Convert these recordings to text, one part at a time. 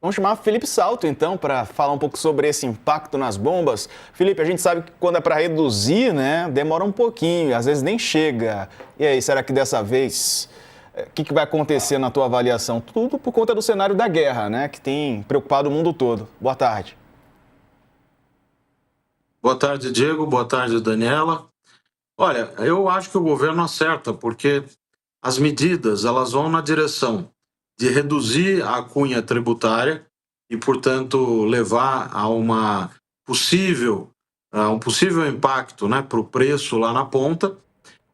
Vamos chamar Felipe Salto, então, para falar um pouco sobre esse impacto nas bombas. Felipe, a gente sabe que quando é para reduzir, né, demora um pouquinho, às vezes nem chega. E aí, será que dessa vez, o que vai acontecer na tua avaliação? Tudo por conta do cenário da guerra, né, que tem preocupado o mundo todo. Boa tarde. Boa tarde, Diego. Boa tarde, Daniela. Olha, eu acho que o governo acerta, porque as medidas elas vão na direção de reduzir a cunha tributária e, portanto, levar a um possível impacto, né, para o preço lá na ponta,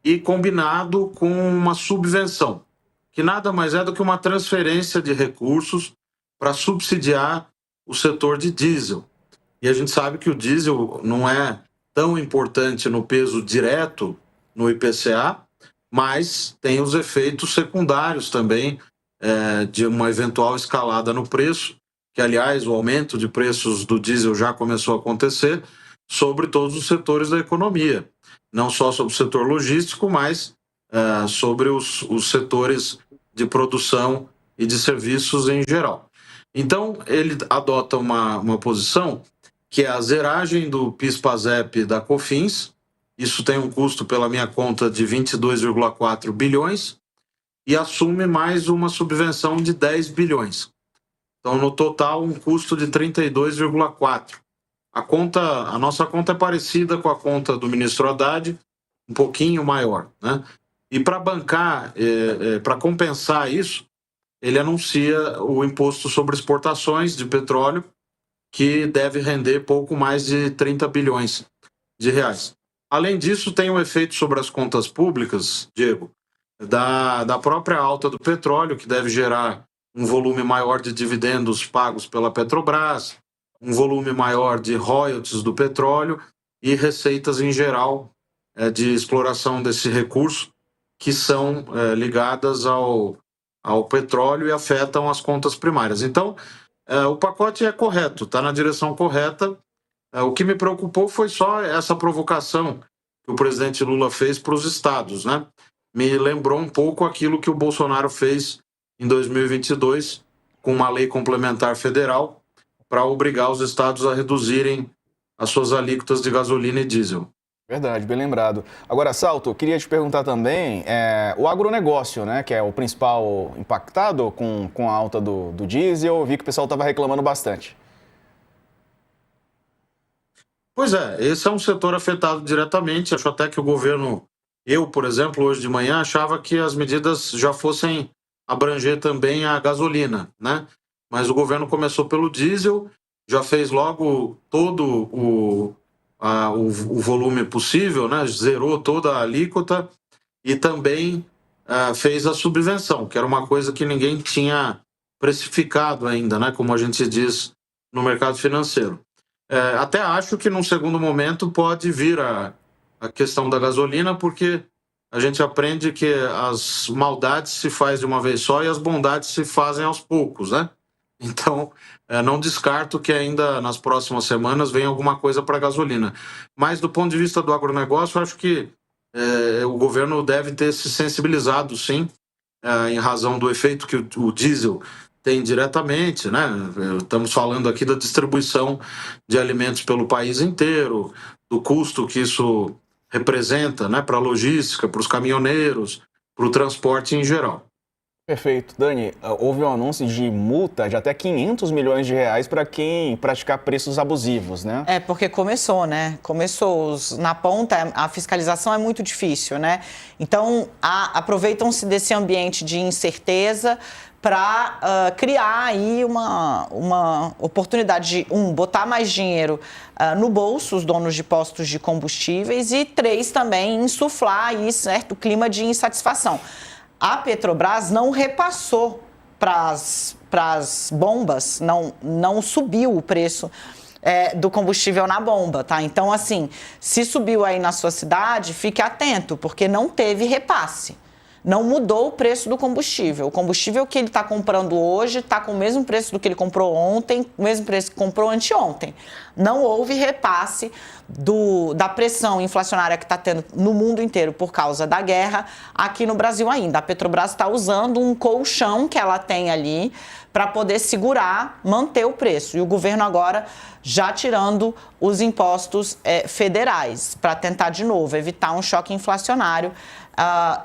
e combinado com uma subvenção, que nada mais é do que uma transferência de recursos para subsidiar o setor de diesel. E a gente sabe que o diesel não é tão importante no peso direto no IPCA, mas tem os efeitos secundários também de uma eventual escalada no preço, que, aliás, o aumento de preços do diesel já começou a acontecer sobre todos os setores da economia, não só sobre o setor logístico, mas sobre os setores de produção e de serviços em geral. Então, ele adota uma posição que é a zeragem do PIS/PASEP da COFINS. Isso tem um custo, pela minha conta, de 22,4 bilhões e assume mais uma subvenção de 10 bilhões. Então, no total, um custo de 32,4. A nossa conta é parecida com a conta do ministro Haddad, um pouquinho maior, né? E para bancar, para compensar isso, ele anuncia o imposto sobre exportações de petróleo, que deve render pouco mais de 30 bilhões de reais. Além disso, tem um efeito sobre as contas públicas, Diego, da própria alta do petróleo, que deve gerar um volume maior de dividendos pagos pela Petrobras, um volume maior de royalties do petróleo e receitas em geral de exploração desse recurso, que são ligadas ao petróleo e afetam as contas primárias. Então, o pacote é correto, está na direção correta. O que me preocupou foi só essa provocação que o presidente Lula fez para os estados, né? Me lembrou um pouco aquilo que o Bolsonaro fez em 2022 com uma lei complementar federal para obrigar os estados a reduzirem as suas alíquotas de gasolina e diesel. Verdade, bem lembrado. Agora, Salto, eu queria te perguntar também, o agronegócio, né, que é o principal impactado com a alta do diesel, eu vi que o pessoal estava reclamando bastante. Pois é, esse é um setor afetado diretamente. Acho até que o governo, eu, por exemplo, hoje de manhã, achava que as medidas já fossem abranger também a gasolina, né? Mas o governo começou pelo diesel, já fez logo todo o volume possível, né? Zerou toda a alíquota e também fez a subvenção, que era uma coisa que ninguém tinha precificado ainda, né? Como a gente diz no mercado financeiro. Até acho que num segundo momento pode vir a questão da gasolina, porque a gente aprende que as maldades se faz de uma vez só e as bondades se fazem aos poucos, né? Então, não descarto que ainda nas próximas semanas venha alguma coisa para a gasolina. Mas, do ponto de vista do agronegócio, acho que o governo deve ter se sensibilizado, sim, em razão do efeito que o diesel tem diretamente, né? Estamos falando aqui da distribuição de alimentos pelo país inteiro, do custo que isso representa, né, para a logística, para os caminhoneiros, para o transporte em geral. Perfeito. Dani, houve um anúncio de multa de até 500 milhões de reais para quem praticar preços abusivos, né? Porque começou, né? Na ponta, a fiscalização é muito difícil, né? Então, aproveitam-se desse ambiente de incerteza para criar aí uma oportunidade de, botar mais dinheiro no bolso, os donos de postos de combustíveis, e 3, também insuflar aí certo clima de insatisfação. A Petrobras não repassou para as bombas, não subiu o preço do combustível na bomba, tá? Então, assim, se subiu aí na sua cidade, fique atento, porque não teve repasse. Não mudou o preço do combustível. O combustível que ele está comprando hoje está com o mesmo preço do que ele comprou ontem, o mesmo preço que comprou anteontem. Não houve repasse da pressão inflacionária que está tendo no mundo inteiro por causa da guerra aqui no Brasil ainda. A Petrobras está usando um colchão que ela tem ali para poder segurar, manter o preço. E o governo agora já tirando os impostos federais para tentar de novo evitar um choque inflacionário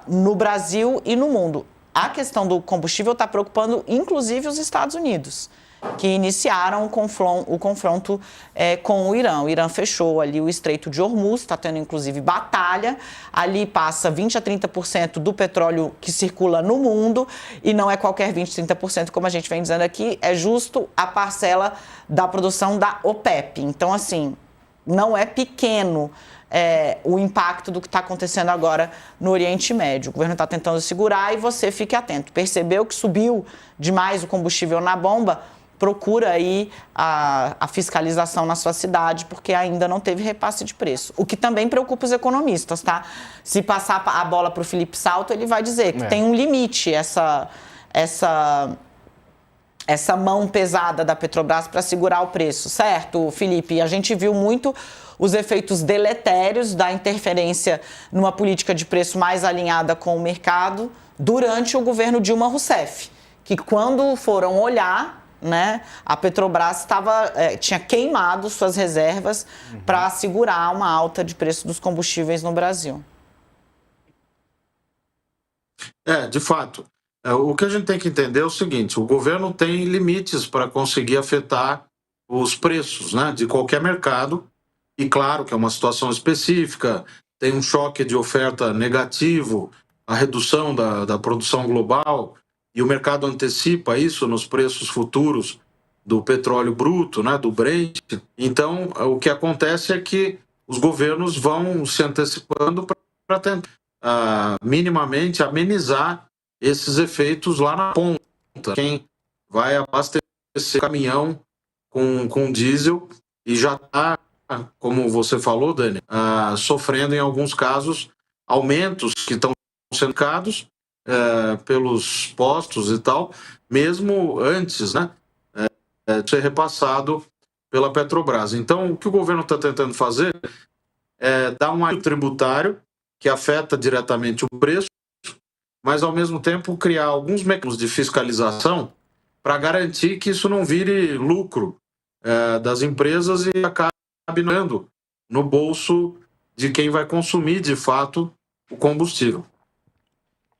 no Brasil e no mundo. A questão do combustível está preocupando inclusive os Estados Unidos, que iniciaram o confronto com o Irã. O Irã fechou ali o Estreito de Hormuz, está tendo inclusive batalha. Ali passa 20% a 30% do petróleo que circula no mundo, e não é qualquer 20% a 30%, como a gente vem dizendo aqui, é justo a parcela da produção da OPEP. Então, assim, não é pequeno o impacto do que está acontecendo agora no Oriente Médio. O governo está tentando segurar e você fique atento. Percebeu que subiu demais o combustível na bomba? Procura aí a fiscalização na sua cidade, porque ainda não teve repasse de preço. O que também preocupa os economistas, tá? Se passar a bola para o Felipe Salto, ele vai dizer que tem um limite essa mão pesada da Petrobras para segurar o preço, certo, Felipe? E a gente viu muito os efeitos deletérios da interferência numa política de preço mais alinhada com o mercado durante o governo Dilma Rousseff, que quando foram olhar, né, a Petrobras tinha queimado suas reservas para segurar uma alta de preço dos combustíveis no Brasil. De fato. O que a gente tem que entender é o seguinte: o governo tem limites para conseguir afetar os preços, né, de qualquer mercado. E claro que é uma situação específica, tem um choque de oferta negativo, a redução da produção global, e o mercado antecipa isso nos preços futuros do petróleo bruto, né, do Brent. Então, o que acontece é que os governos vão se antecipando para tentar minimamente amenizar esses efeitos lá na ponta. Quem vai abastecer caminhão com diesel e já está, como você falou, Dani, sofrendo em alguns casos aumentos que estão sendo dados pelos postos e tal, mesmo antes, né, de ser repassado pela Petrobras. Então, o que o governo está tentando fazer é dar um alívio tributário que afeta diretamente o preço, mas, ao mesmo tempo, criar alguns mecanismos de fiscalização para garantir que isso não vire lucro das empresas e acabe no bolso de quem vai consumir, de fato, o combustível.